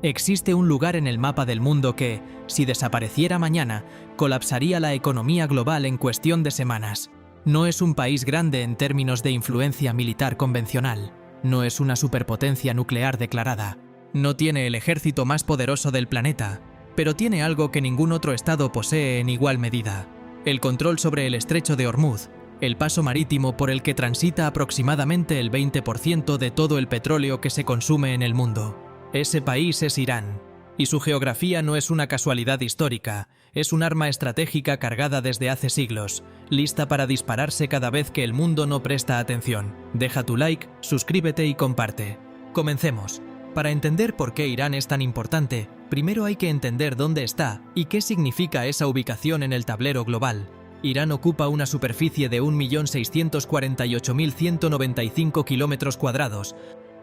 Existe un lugar en el mapa del mundo que, si desapareciera mañana, colapsaría la economía global en cuestión de semanas. No es un país grande en términos de influencia militar convencional. No es una superpotencia nuclear declarada. No tiene el ejército más poderoso del planeta, pero tiene algo que ningún otro estado posee en igual medida: el control sobre el estrecho de Hormuz, el paso marítimo por el que transita aproximadamente el 20% de todo el petróleo que se consume en el mundo. Ese país es Irán, y su geografía no es una casualidad histórica, es un arma estratégica cargada desde hace siglos, lista para dispararse cada vez que el mundo no presta atención. Deja tu like, suscríbete y comparte. Comencemos. Para entender por qué Irán es tan importante, primero hay que entender dónde está y qué significa esa ubicación en el tablero global. Irán ocupa una superficie de 1.648.195 km²,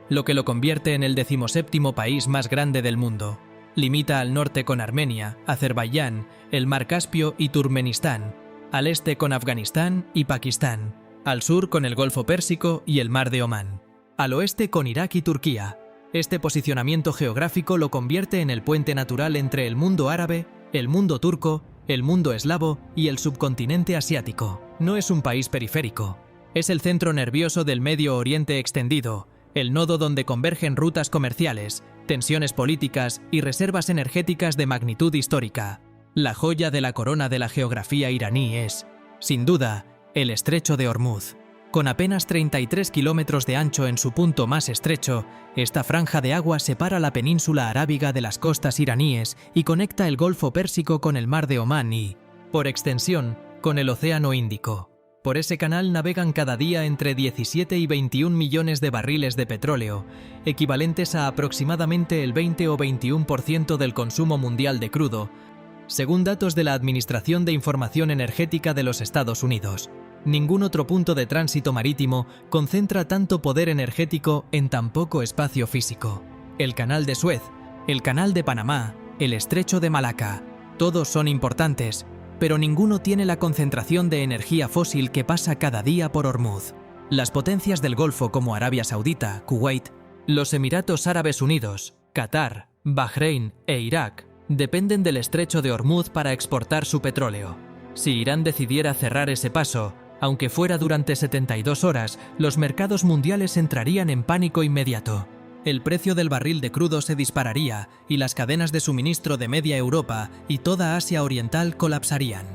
lo que lo convierte en el 17º país más grande del mundo. Limita al norte con Armenia, Azerbaiyán, el Mar Caspio y Turkmenistán, al este con Afganistán y Pakistán, al sur con el Golfo Pérsico y el Mar de Omán, al oeste con Irak y Turquía. Este posicionamiento geográfico lo convierte en el puente natural entre el mundo árabe, el mundo turco, el mundo eslavo y el subcontinente asiático. No es un país periférico, es el centro nervioso del Medio Oriente extendido, el nodo donde convergen rutas comerciales, tensiones políticas y reservas energéticas de magnitud histórica. La joya de la corona de la geografía iraní es, sin duda, el estrecho de Hormuz. Con apenas 33 kilómetros de ancho en su punto más estrecho, esta franja de agua separa la península arábiga de las costas iraníes y conecta el Golfo Pérsico con el Mar de Omán y, por extensión, con el Océano Índico. Por ese canal navegan cada día entre 17 y 21 millones de barriles de petróleo, equivalentes a aproximadamente el 20 o 21% del consumo mundial de crudo, según datos de la Administración de Información Energética de los Estados Unidos. Ningún otro punto de tránsito marítimo concentra tanto poder energético en tan poco espacio físico. El Canal de Suez, el Canal de Panamá, el Estrecho de Malaca, todos son importantes, pero ninguno tiene la concentración de energía fósil que pasa cada día por Hormuz. Las potencias del Golfo como Arabia Saudita, Kuwait, los Emiratos Árabes Unidos, Qatar, Bahrein e Irak dependen del estrecho de Hormuz para exportar su petróleo. Si Irán decidiera cerrar ese paso, aunque fuera durante 72 horas, los mercados mundiales entrarían en pánico inmediato. El precio del barril de crudo se dispararía y las cadenas de suministro de media Europa y toda Asia Oriental colapsarían.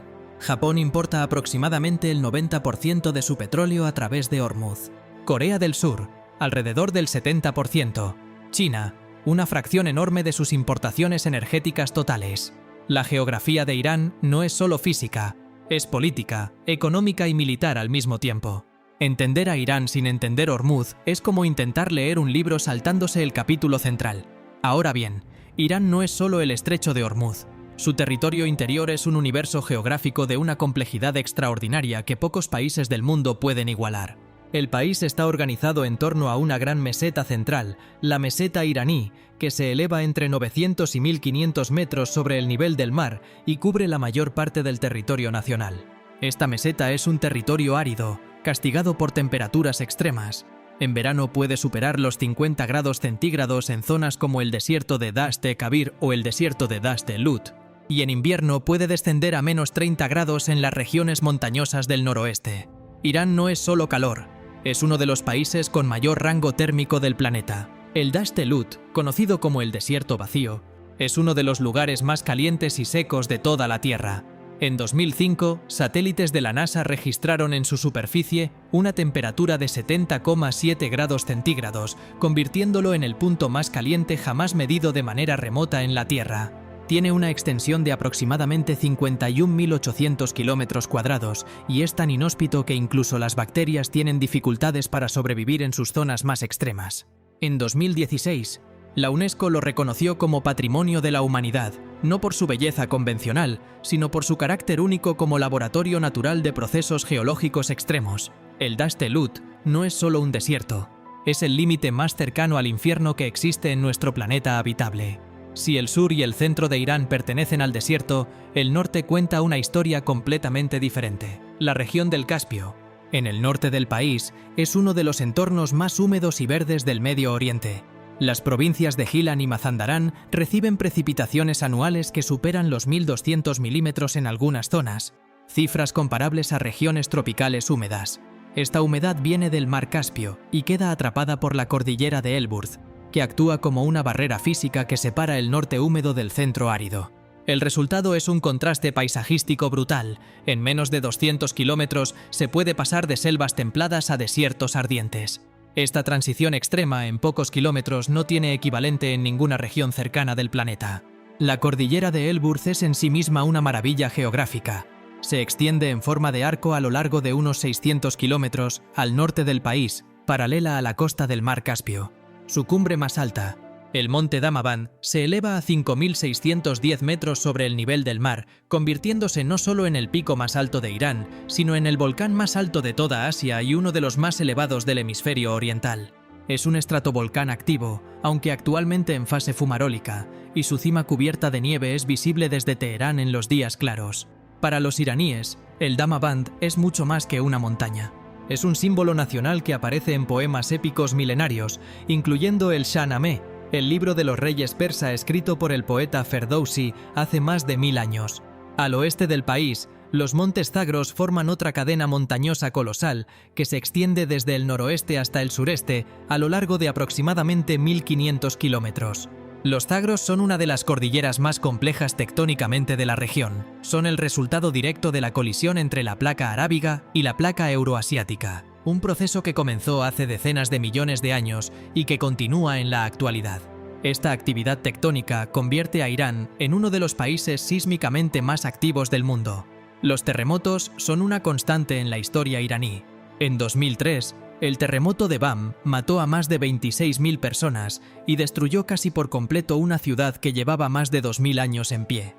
Japón importa aproximadamente el 90% de su petróleo a través de Hormuz. Corea del Sur, alrededor del 70%. China, una fracción enorme de sus importaciones energéticas totales. La geografía de Irán no es solo física, es política, económica y militar al mismo tiempo. Entender a Irán sin entender Hormuz es como intentar leer un libro saltándose el capítulo central. Ahora bien, Irán no es solo el estrecho de Hormuz. Su territorio interior es un universo geográfico de una complejidad extraordinaria que pocos países del mundo pueden igualar. El país está organizado en torno a una gran meseta central, la meseta iraní, que se eleva entre 900 y 1500 metros sobre el nivel del mar y cubre la mayor parte del territorio nacional. Esta meseta es un territorio árido, castigado por temperaturas extremas. En verano puede superar los 50 grados centígrados en zonas como el desierto de Dasht-e-Kavir o el desierto de Dasht-e-Lut, y en invierno puede descender a menos 30 grados en las regiones montañosas del noroeste. Irán no es solo calor, es uno de los países con mayor rango térmico del planeta. El Dasht-e-Lut, conocido como el desierto vacío, es uno de los lugares más calientes y secos de toda la Tierra. En 2005, satélites de la NASA registraron en su superficie una temperatura de 70,7 grados centígrados, convirtiéndolo en el punto más caliente jamás medido de manera remota en la Tierra. Tiene una extensión de aproximadamente 51.800 kilómetros cuadrados y es tan inhóspito que incluso las bacterias tienen dificultades para sobrevivir en sus zonas más extremas. En 2016, la UNESCO lo reconoció como Patrimonio de la Humanidad, no por su belleza convencional, sino por su carácter único como laboratorio natural de procesos geológicos extremos. El Dasht-e-Lut no es solo un desierto, es el límite más cercano al infierno que existe en nuestro planeta habitable. Si el sur y el centro de Irán pertenecen al desierto, el norte cuenta una historia completamente diferente. La región del Caspio, en el norte del país, es uno de los entornos más húmedos y verdes del Medio Oriente. Las provincias de Gilan y Mazandarán reciben precipitaciones anuales que superan los 1.200 milímetros en algunas zonas, cifras comparables a regiones tropicales húmedas. Esta humedad viene del Mar Caspio y queda atrapada por la cordillera de Elburz, que actúa como una barrera física que separa el norte húmedo del centro árido. El resultado es un contraste paisajístico brutal. En menos de 200 kilómetros se puede pasar de selvas templadas a desiertos ardientes. Esta transición extrema en pocos kilómetros no tiene equivalente en ninguna región cercana del planeta. La cordillera de Elburz es en sí misma una maravilla geográfica. Se extiende en forma de arco a lo largo de unos 600 kilómetros al norte del país, paralela a la costa del Mar Caspio. Su cumbre más alta, el monte Damavand, se eleva a 5.610 metros sobre el nivel del mar, convirtiéndose no solo en el pico más alto de Irán, sino en el volcán más alto de toda Asia y uno de los más elevados del hemisferio oriental. Es un estratovolcán activo, aunque actualmente en fase fumarólica, y su cima cubierta de nieve es visible desde Teherán en los días claros. Para los iraníes, el Damavand es mucho más que una montaña. Es un símbolo nacional que aparece en poemas épicos milenarios, incluyendo el Shahnameh, el libro de los reyes persa escrito por el poeta Ferdowsi hace más de 1000 años. Al oeste del país, los montes Zagros forman otra cadena montañosa colosal que se extiende desde el noroeste hasta el sureste a lo largo de aproximadamente 1500 kilómetros. Los Zagros son una de las cordilleras más complejas tectónicamente de la región. Son el resultado directo de la colisión entre la placa arábiga y la placa euroasiática, un proceso que comenzó hace decenas de millones de años y que continúa en la actualidad. Esta actividad tectónica convierte a Irán en uno de los países sísmicamente más activos del mundo. Los terremotos son una constante en la historia iraní. En 2003, el terremoto de Bam mató a más de 26.000 personas y destruyó casi por completo una ciudad que llevaba más de 2000 años en pie,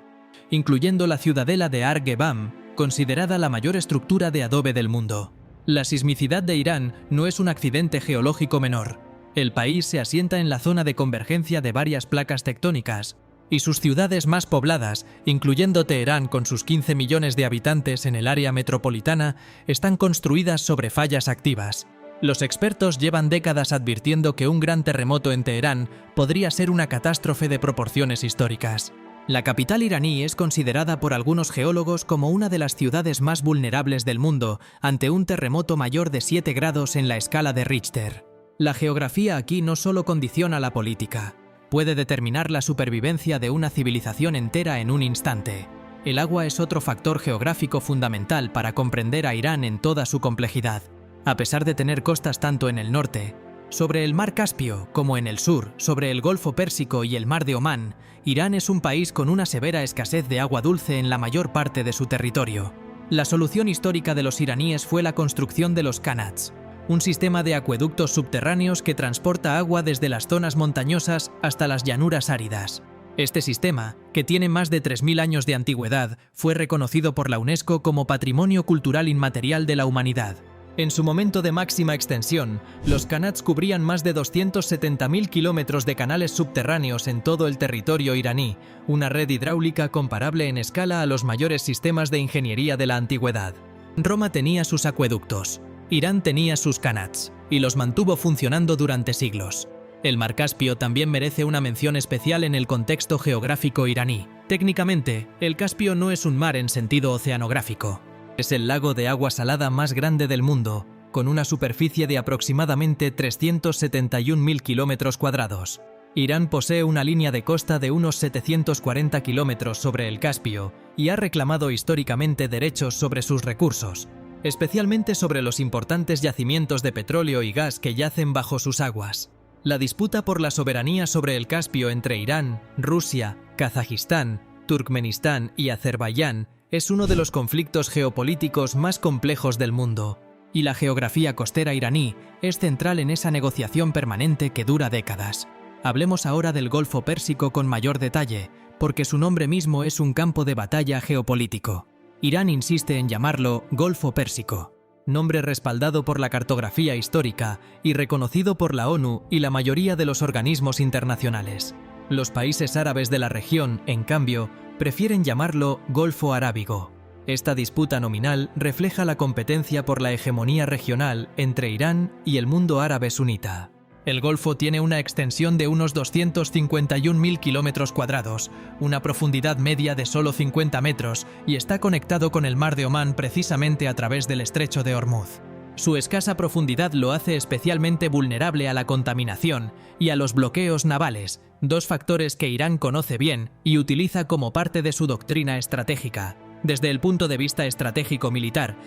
incluyendo la ciudadela de Argebam, considerada la mayor estructura de adobe del mundo. La sismicidad de Irán no es un accidente geológico menor. El país se asienta en la zona de convergencia de varias placas tectónicas, y sus ciudades más pobladas, incluyendo Teherán con sus 15 millones de habitantes en el área metropolitana, están construidas sobre fallas activas. Los expertos llevan décadas advirtiendo que un gran terremoto en Teherán podría ser una catástrofe de proporciones históricas. La capital iraní es considerada por algunos geólogos como una de las ciudades más vulnerables del mundo ante un terremoto mayor de 7 grados en la escala de Richter. La geografía aquí no solo condiciona la política, puede determinar la supervivencia de una civilización entera en un instante. El agua es otro factor geográfico fundamental para comprender a Irán en toda su complejidad. A pesar de tener costas tanto en el norte, sobre el Mar Caspio, como en el sur, sobre el Golfo Pérsico y el Mar de Omán, Irán es un país con una severa escasez de agua dulce en la mayor parte de su territorio. La solución histórica de los iraníes fue la construcción de los qanats, un sistema de acueductos subterráneos que transporta agua desde las zonas montañosas hasta las llanuras áridas. Este sistema, que tiene más de 3000 años de antigüedad, fue reconocido por la UNESCO como Patrimonio Cultural Inmaterial de la Humanidad. En su momento de máxima extensión, los qanats cubrían más de 270.000 kilómetros de canales subterráneos en todo el territorio iraní, una red hidráulica comparable en escala a los mayores sistemas de ingeniería de la antigüedad. Roma tenía sus acueductos, Irán tenía sus qanats, y los mantuvo funcionando durante siglos. El Mar Caspio también merece una mención especial en el contexto geográfico iraní. Técnicamente, el Caspio no es un mar en sentido oceanográfico. Es el lago de agua salada más grande del mundo, con una superficie de aproximadamente 371.000 kilómetros cuadrados. Irán posee una línea de costa de unos 740 kilómetros sobre el Caspio y ha reclamado históricamente derechos sobre sus recursos, especialmente sobre los importantes yacimientos de petróleo y gas que yacen bajo sus aguas. La disputa por la soberanía sobre el Caspio entre Irán, Rusia, Kazajistán, Turkmenistán y Azerbaiyán es uno de los conflictos geopolíticos más complejos del mundo, y la geografía costera iraní es central en esa negociación permanente que dura décadas. Hablemos ahora del Golfo Pérsico con mayor detalle, porque su nombre mismo es un campo de batalla geopolítico. Irán insiste en llamarlo Golfo Pérsico, nombre respaldado por la cartografía histórica y reconocido por la ONU y la mayoría de los organismos internacionales. Los países árabes de la región, en cambio, prefieren llamarlo Golfo Arábigo. Esta disputa nominal refleja la competencia por la hegemonía regional entre Irán y el mundo árabe sunita. El golfo tiene una extensión de unos 251.000 kilómetros cuadrados, una profundidad media de solo 50 metros y está conectado con el Mar de Omán precisamente a través del Estrecho de Hormuz. Su escasa profundidad lo hace especialmente vulnerable a la contaminación y a los bloqueos navales, dos factores que Irán conoce bien y utiliza como parte de su doctrina estratégica. Desde el punto de vista estratégico militar,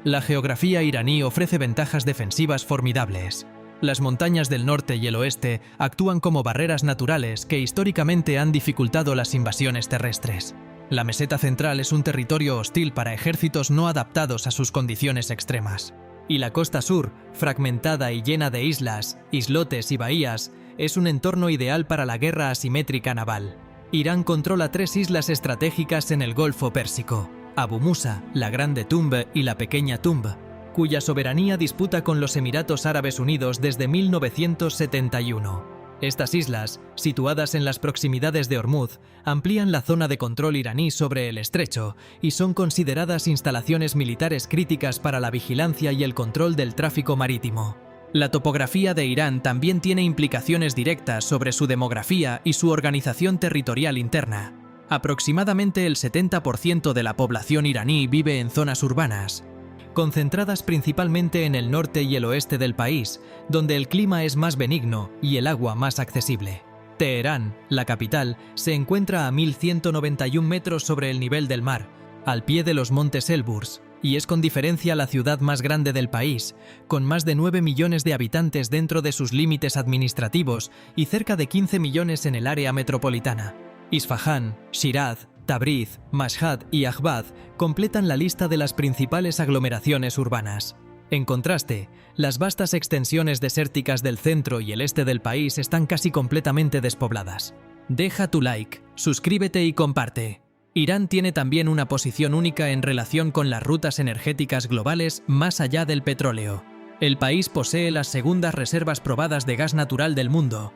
la geografía iraní ofrece ventajas defensivas formidables. Las montañas del norte y el oeste actúan como barreras naturales que históricamente han dificultado las invasiones terrestres. La meseta central es un territorio hostil para ejércitos no adaptados a sus condiciones extremas. Y la costa sur, fragmentada y llena de islas, islotes y bahías, es un entorno ideal para la guerra asimétrica naval. Irán controla 3 islas estratégicas en el Golfo Pérsico: Abu Musa, la Grande Tumb y la Pequeña Tumb, cuya soberanía disputa con los Emiratos Árabes Unidos desde 1971. Estas islas, situadas en las proximidades de Hormuz, amplían la zona de control iraní sobre el estrecho y son consideradas instalaciones militares críticas para la vigilancia y el control del tráfico marítimo. La topografía de Irán también tiene implicaciones directas sobre su demografía y su organización territorial interna. Aproximadamente el 70% de la población iraní vive en zonas urbanas, concentradas principalmente en el norte y el oeste del país, donde el clima es más benigno y el agua más accesible. Teherán, la capital, se encuentra a 1.191 metros sobre el nivel del mar, al pie de los montes Elburz, y es con diferencia la ciudad más grande del país, con más de 9 millones de habitantes dentro de sus límites administrativos y cerca de 15 millones en el área metropolitana. Isfahán, Shiraz, Tabriz, Mashhad y Ahbad completan la lista de las principales aglomeraciones urbanas. En contraste, las vastas extensiones desérticas del centro y el este del país están casi completamente despobladas. Deja tu like, suscríbete y comparte. Irán tiene también una posición única en relación con las rutas energéticas globales más allá del petróleo. El país posee las segundas reservas probadas de gas natural del mundo,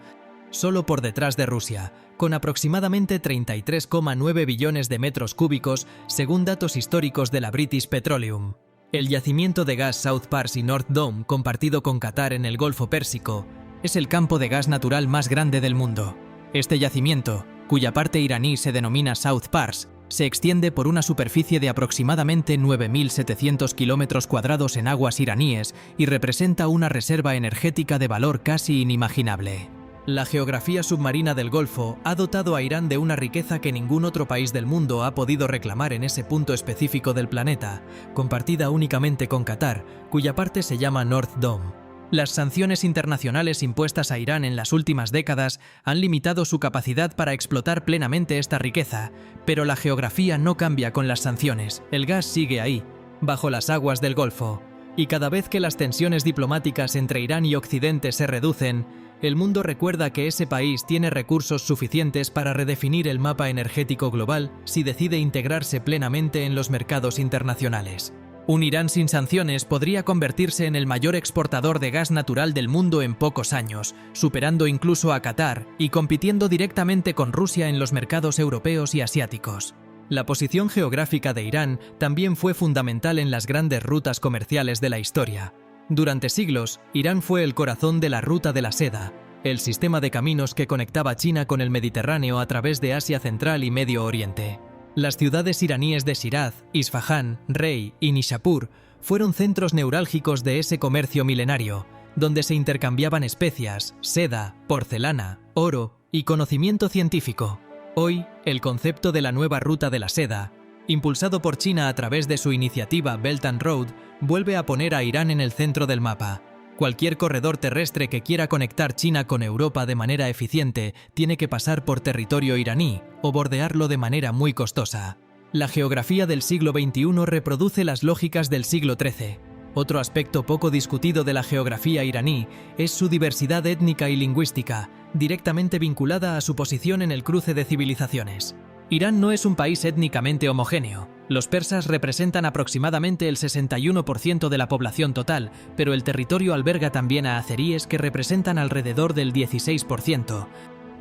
solo por detrás de Rusia, con aproximadamente 33,9 billones de metros cúbicos según datos históricos de la British Petroleum. El yacimiento de gas South Pars y North Dome, compartido con Qatar en el Golfo Pérsico, es el campo de gas natural más grande del mundo. Este yacimiento, cuya parte iraní se denomina South Pars, se extiende por una superficie de aproximadamente 9.700 kilómetros cuadrados en aguas iraníes y representa una reserva energética de valor casi inimaginable. La geografía submarina del Golfo ha dotado a Irán de una riqueza que ningún otro país del mundo ha podido reclamar en ese punto específico del planeta, compartida únicamente con Qatar, cuya parte se llama North Dome. Las sanciones internacionales impuestas a Irán en las últimas décadas han limitado su capacidad para explotar plenamente esta riqueza, pero la geografía no cambia con las sanciones. El gas sigue ahí, bajo las aguas del Golfo. Y cada vez que las tensiones diplomáticas entre Irán y Occidente se reducen, el mundo recuerda que ese país tiene recursos suficientes para redefinir el mapa energético global si decide integrarse plenamente en los mercados internacionales. Un Irán sin sanciones podría convertirse en el mayor exportador de gas natural del mundo en pocos años, superando incluso a Qatar y compitiendo directamente con Rusia en los mercados europeos y asiáticos. La posición geográfica de Irán también fue fundamental en las grandes rutas comerciales de la historia. Durante siglos, Irán fue el corazón de la Ruta de la Seda, el sistema de caminos que conectaba China con el Mediterráneo a través de Asia Central y Medio Oriente. Las ciudades iraníes de Shiraz, Isfahán, Rey y Nishapur fueron centros neurálgicos de ese comercio milenario, donde se intercambiaban especias, seda, porcelana, oro y conocimiento científico. Hoy, el concepto de la nueva Ruta de la Seda, impulsado por China a través de su iniciativa Belt and Road, vuelve a poner a Irán en el centro del mapa. Cualquier corredor terrestre que quiera conectar China con Europa de manera eficiente tiene que pasar por territorio iraní o bordearlo de manera muy costosa. La geografía del siglo XXI reproduce las lógicas del siglo XIII. Otro aspecto poco discutido de la geografía iraní es su diversidad étnica y lingüística, directamente vinculada a su posición en el cruce de civilizaciones. Irán no es un país étnicamente homogéneo. Los persas representan aproximadamente el 61% de la población total, pero el territorio alberga también a azeríes que representan alrededor del 16%,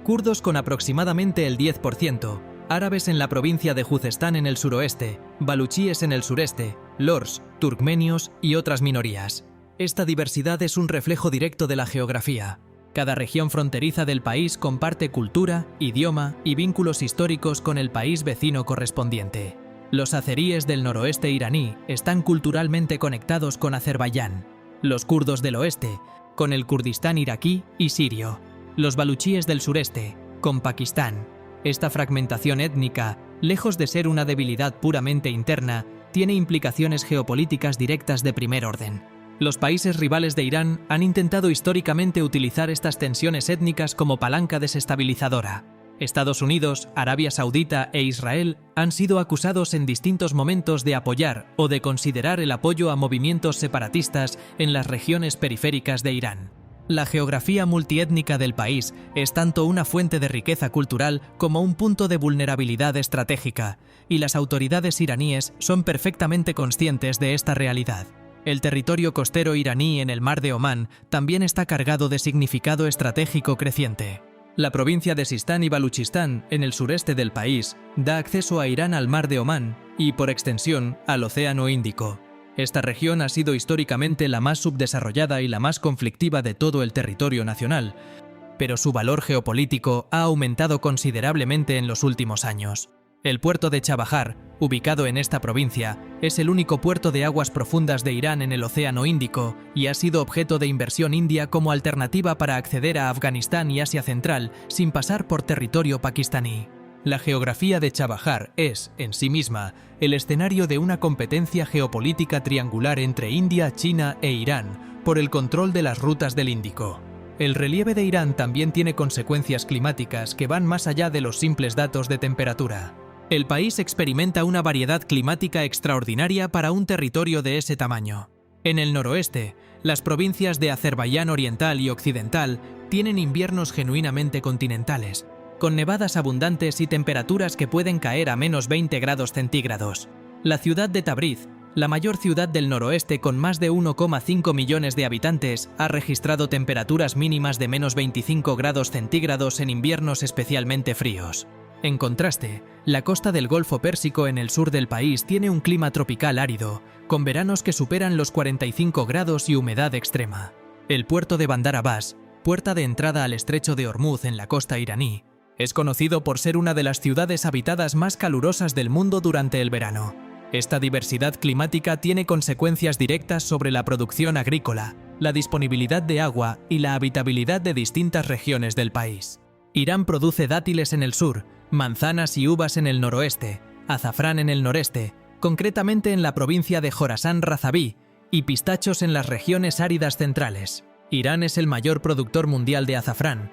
kurdos con aproximadamente el 10%, árabes en la provincia de Juzestán en el suroeste, baluchíes en el sureste, lors, turkmenios y otras minorías. Esta diversidad es un reflejo directo de la geografía. Cada región fronteriza del país comparte cultura, idioma y vínculos históricos con el país vecino correspondiente. Los azeríes del noroeste iraní están culturalmente conectados con Azerbaiyán, los kurdos del oeste con el Kurdistán iraquí y sirio, los baluchíes del sureste con Pakistán. Esta fragmentación étnica, lejos de ser una debilidad puramente interna, tiene implicaciones geopolíticas directas de primer orden. Los países rivales de Irán han intentado históricamente utilizar estas tensiones étnicas como palanca desestabilizadora. Estados Unidos, Arabia Saudita e Israel han sido acusados en distintos momentos de apoyar o de considerar el apoyo a movimientos separatistas en las regiones periféricas de Irán. La geografía multiétnica del país es tanto una fuente de riqueza cultural como un punto de vulnerabilidad estratégica, y las autoridades iraníes son perfectamente conscientes de esta realidad. El territorio costero iraní en el Mar de Omán también está cargado de significado estratégico creciente. La provincia de Sistán y Baluchistán, en el sureste del país, da acceso a Irán al Mar de Omán y, por extensión, al Océano Índico. Esta región ha sido históricamente la más subdesarrollada y la más conflictiva de todo el territorio nacional, pero su valor geopolítico ha aumentado considerablemente en los últimos años. El puerto de Chabahar, ubicado en esta provincia, es el único puerto de aguas profundas de Irán en el Océano Índico y ha sido objeto de inversión india como alternativa para acceder a Afganistán y Asia Central sin pasar por territorio pakistaní. La geografía de Chabahar es, en sí misma, el escenario de una competencia geopolítica triangular entre India, China e Irán por el control de las rutas del Índico. El relieve de Irán también tiene consecuencias climáticas que van más allá de los simples datos de temperatura. El país experimenta una variedad climática extraordinaria para un territorio de ese tamaño. En el noroeste, las provincias de Azerbaiyán Oriental y Occidental tienen inviernos genuinamente continentales, con nevadas abundantes y temperaturas que pueden caer a menos 20 grados centígrados. La ciudad de Tabriz, la mayor ciudad del noroeste con más de 1,5 millones de habitantes, ha registrado temperaturas mínimas de menos 25 grados centígrados en inviernos especialmente fríos. En contraste, la costa del Golfo Pérsico en el sur del país tiene un clima tropical árido, con veranos que superan los 45 grados y humedad extrema. El puerto de Bandar Abbas, puerta de entrada al estrecho de Hormuz en la costa iraní, es conocido por ser una de las ciudades habitadas más calurosas del mundo durante el verano. Esta diversidad climática tiene consecuencias directas sobre la producción agrícola, la disponibilidad de agua y la habitabilidad de distintas regiones del país. Irán produce dátiles en el sur, manzanas y uvas en el noroeste, azafrán en el noreste, concretamente en la provincia de Jorasán Razabí, y pistachos en las regiones áridas centrales. Irán es el mayor productor mundial de azafrán,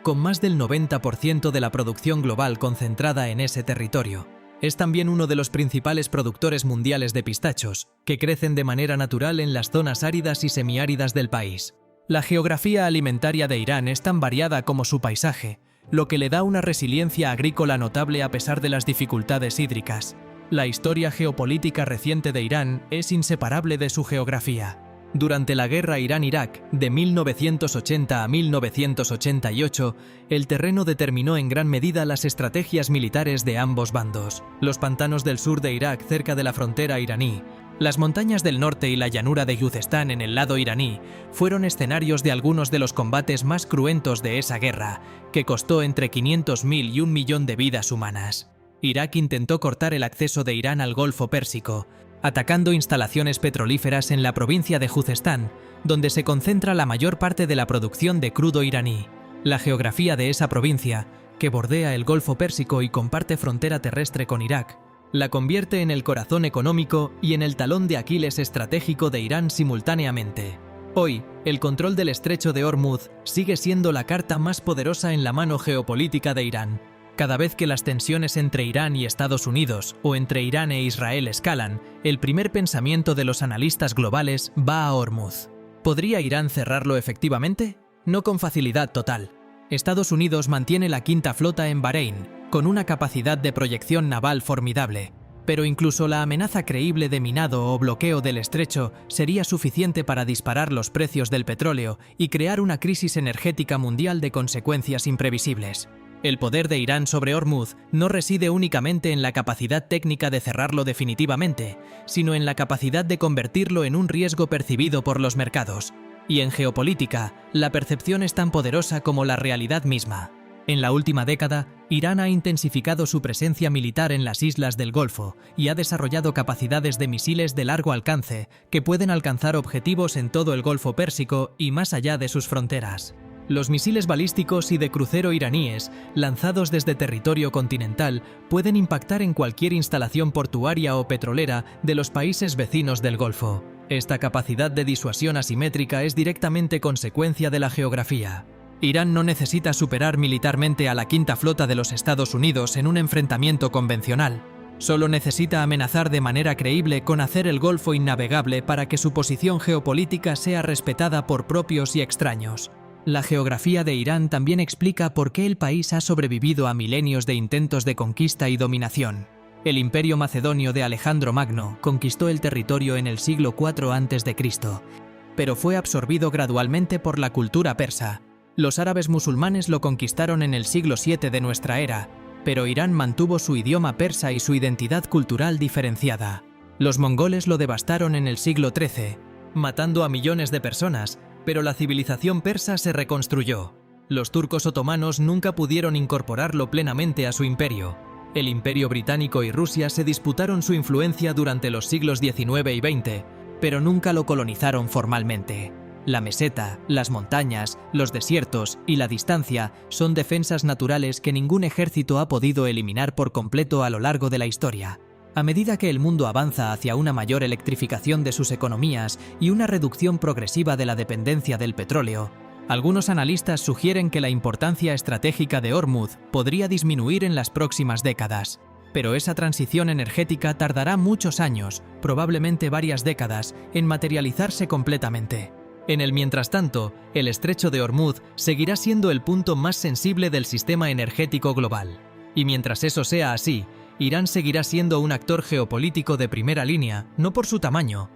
con más del 90% de la producción global concentrada en ese territorio. Es también uno de los principales productores mundiales de pistachos, que crecen de manera natural en las zonas áridas y semiáridas del país. La geografía alimentaria de Irán es tan variada como su paisaje, lo que le da una resiliencia agrícola notable a pesar de las dificultades hídricas. La historia geopolítica reciente de Irán es inseparable de su geografía. Durante la guerra Irán-Irak, de 1980 a 1988, el terreno determinó en gran medida las estrategias militares de ambos bandos. Los pantanos del sur de Irak cerca de la frontera iraní, las montañas del norte y la llanura de Yuzestán en el lado iraní fueron escenarios de algunos de los combates más cruentos de esa guerra, que costó entre 500.000 y 1 millón de vidas humanas. Irak intentó cortar el acceso de Irán al Golfo Pérsico, atacando instalaciones petrolíferas en la provincia de Juzestán, donde se concentra la mayor parte de la producción de crudo iraní. La geografía de esa provincia, que bordea el Golfo Pérsico y comparte frontera terrestre con Irak, la convierte en el corazón económico y en el talón de Aquiles estratégico de Irán simultáneamente. Hoy, el control del estrecho de Hormuz sigue siendo la carta más poderosa en la mano geopolítica de Irán. Cada vez que las tensiones entre Irán y Estados Unidos o entre Irán e Israel escalan, el primer pensamiento de los analistas globales va a Hormuz. ¿Podría Irán cerrarlo efectivamente? No con facilidad total. Estados Unidos mantiene la quinta flota en Bahrein, con una capacidad de proyección naval formidable, pero incluso la amenaza creíble de minado o bloqueo del estrecho sería suficiente para disparar los precios del petróleo y crear una crisis energética mundial de consecuencias imprevisibles. El poder de Irán sobre Hormuz no reside únicamente en la capacidad técnica de cerrarlo definitivamente, sino en la capacidad de convertirlo en un riesgo percibido por los mercados. Y en geopolítica, la percepción es tan poderosa como la realidad misma. En la última década, Irán ha intensificado su presencia militar en las islas del Golfo y ha desarrollado capacidades de misiles de largo alcance que pueden alcanzar objetivos en todo el Golfo Pérsico y más allá de sus fronteras. Los misiles balísticos y de crucero iraníes, lanzados desde territorio continental, pueden impactar en cualquier instalación portuaria o petrolera de los países vecinos del Golfo. Esta capacidad de disuasión asimétrica es directamente consecuencia de la geografía. Irán no necesita superar militarmente a la Quinta Flota de los Estados Unidos en un enfrentamiento convencional. Solo necesita amenazar de manera creíble con hacer el Golfo innavegable para que su posición geopolítica sea respetada por propios y extraños. La geografía de Irán también explica por qué el país ha sobrevivido a milenios de intentos de conquista y dominación. El imperio macedonio de Alejandro Magno conquistó el territorio en el siglo IV a.C., pero fue absorbido gradualmente por la cultura persa. Los árabes musulmanes lo conquistaron en el siglo VII de nuestra era, pero Irán mantuvo su idioma persa y su identidad cultural diferenciada. Los mongoles lo devastaron en el siglo XIII, matando a millones de personas, pero la civilización persa se reconstruyó. Los turcos otomanos nunca pudieron incorporarlo plenamente a su imperio. El Imperio Británico y Rusia se disputaron su influencia durante los siglos XIX y XX, pero nunca lo colonizaron formalmente. La meseta, las montañas, los desiertos y la distancia son defensas naturales que ningún ejército ha podido eliminar por completo a lo largo de la historia. A medida que el mundo avanza hacia una mayor electrificación de sus economías y una reducción progresiva de la dependencia del petróleo, algunos analistas sugieren que la importancia estratégica de Hormuz podría disminuir en las próximas décadas. Pero esa transición energética tardará muchos años, probablemente varias décadas, en materializarse completamente. En el mientras tanto, el estrecho de Hormuz seguirá siendo el punto más sensible del sistema energético global. Y mientras eso sea así, Irán seguirá siendo un actor geopolítico de primera línea, no por su tamaño,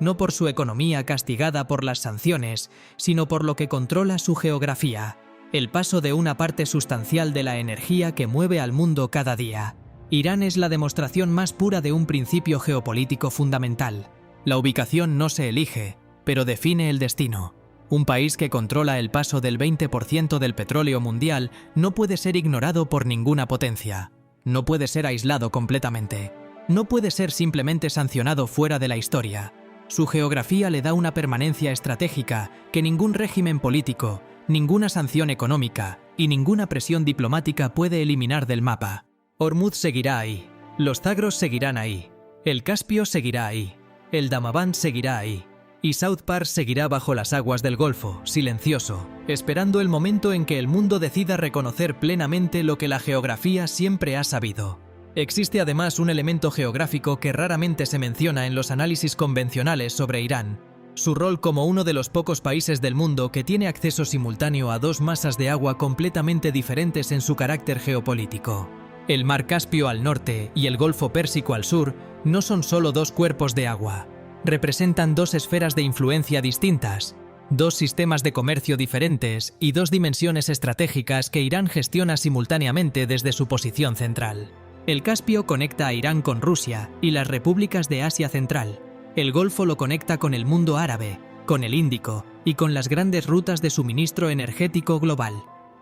no por su economía castigada por las sanciones, sino por lo que controla su geografía, el paso de una parte sustancial de la energía que mueve al mundo cada día. Irán es la demostración más pura de un principio geopolítico fundamental. La ubicación no se elige, pero define el destino. Un país que controla el paso del 20% del petróleo mundial no puede ser ignorado por ninguna potencia. No puede ser aislado completamente. No puede ser simplemente sancionado fuera de la historia. Su geografía le da una permanencia estratégica que ningún régimen político, ninguna sanción económica y ninguna presión diplomática puede eliminar del mapa. Hormuz seguirá ahí. Los Zagros seguirán ahí. El Caspio seguirá ahí. El Damavand seguirá ahí. Y South Pars seguirá bajo las aguas del Golfo, silencioso, esperando el momento en que el mundo decida reconocer plenamente lo que la geografía siempre ha sabido. Existe además un elemento geográfico que raramente se menciona en los análisis convencionales sobre Irán: su rol como uno de los pocos países del mundo que tiene acceso simultáneo a dos masas de agua completamente diferentes en su carácter geopolítico. El Mar Caspio al norte y el Golfo Pérsico al sur no son solo dos cuerpos de agua. Representan dos esferas de influencia distintas, dos sistemas de comercio diferentes y dos dimensiones estratégicas que Irán gestiona simultáneamente desde su posición central. El Caspio conecta a Irán con Rusia y las repúblicas de Asia Central. El Golfo lo conecta con el mundo árabe, con el Índico y con las grandes rutas de suministro energético global.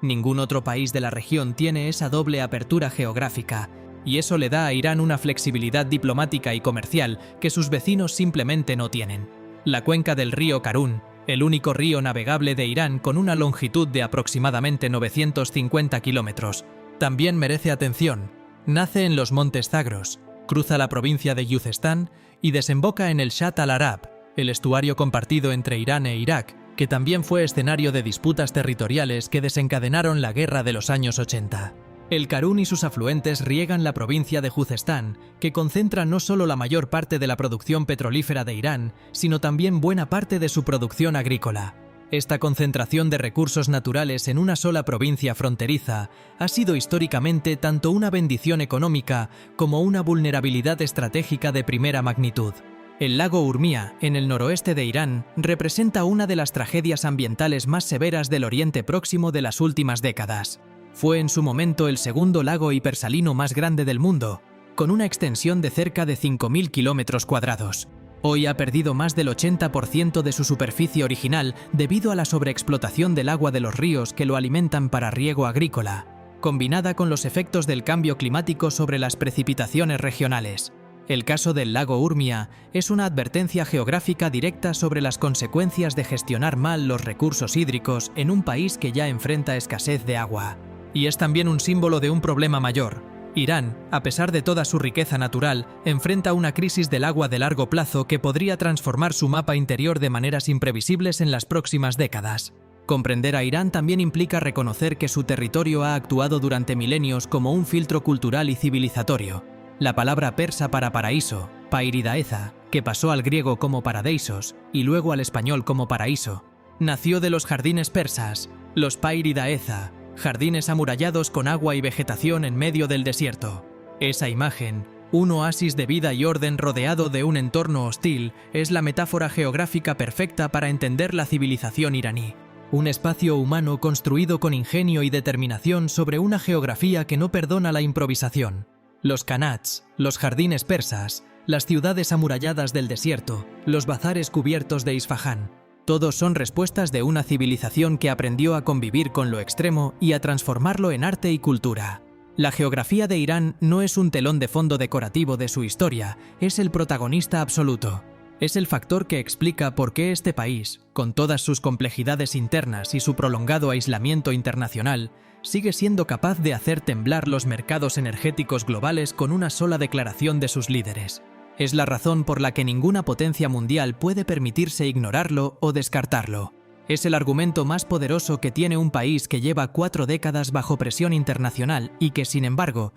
Ningún otro país de la región tiene esa doble apertura geográfica, y eso le da a Irán una flexibilidad diplomática y comercial que sus vecinos simplemente no tienen. La cuenca del río Karun, el único río navegable de Irán con una longitud de aproximadamente 950 kilómetros, también merece atención. Nace en los Montes Zagros, cruza la provincia de Yuzestán y desemboca en el Shatt al-Arab, el estuario compartido entre Irán e Irak, que también fue escenario de disputas territoriales que desencadenaron la guerra de los años 80. El Karun y sus afluentes riegan la provincia de Juzestán, que concentra no solo la mayor parte de la producción petrolífera de Irán, sino también buena parte de su producción agrícola. Esta concentración de recursos naturales en una sola provincia fronteriza ha sido históricamente tanto una bendición económica como una vulnerabilidad estratégica de primera magnitud. El lago Urmia, en el noroeste de Irán, representa una de las tragedias ambientales más severas del Oriente Próximo de las últimas décadas. Fue en su momento el segundo lago hipersalino más grande del mundo, con una extensión de cerca de 5.000 kilómetros cuadrados. Hoy ha perdido más del 80% de su superficie original debido a la sobreexplotación del agua de los ríos que lo alimentan para riego agrícola, combinada con los efectos del cambio climático sobre las precipitaciones regionales. El caso del lago Urmia es una advertencia geográfica directa sobre las consecuencias de gestionar mal los recursos hídricos en un país que ya enfrenta escasez de agua. Y es también un símbolo de un problema mayor. Irán, a pesar de toda su riqueza natural, enfrenta una crisis del agua de largo plazo que podría transformar su mapa interior de maneras imprevisibles en las próximas décadas. Comprender a Irán también implica reconocer que su territorio ha actuado durante milenios como un filtro cultural y civilizatorio. La palabra persa para paraíso, pairidaeza, que pasó al griego como paradeisos y luego al español como paraíso, nació de los jardines persas, los pairidaeza, jardines amurallados con agua y vegetación en medio del desierto. Esa imagen, un oasis de vida y orden rodeado de un entorno hostil, es la metáfora geográfica perfecta para entender la civilización iraní. Un espacio humano construido con ingenio y determinación sobre una geografía que no perdona la improvisación. Los qanats, los jardines persas, las ciudades amuralladas del desierto, los bazares cubiertos de Isfahán. Todos son respuestas de una civilización que aprendió a convivir con lo extremo y a transformarlo en arte y cultura. La geografía de Irán no es un telón de fondo decorativo de su historia, es el protagonista absoluto. Es el factor que explica por qué este país, con todas sus complejidades internas y su prolongado aislamiento internacional, sigue siendo capaz de hacer temblar los mercados energéticos globales con una sola declaración de sus líderes. Es la razón por la que ninguna potencia mundial puede permitirse ignorarlo o descartarlo. Es el argumento más poderoso que tiene un país que lleva 4 décadas bajo presión internacional y que, sin embargo,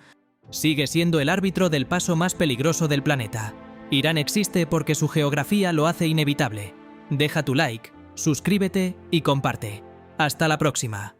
sigue siendo el árbitro del paso más peligroso del planeta. Irán existe porque su geografía lo hace inevitable. Deja tu like, suscríbete y comparte. Hasta la próxima.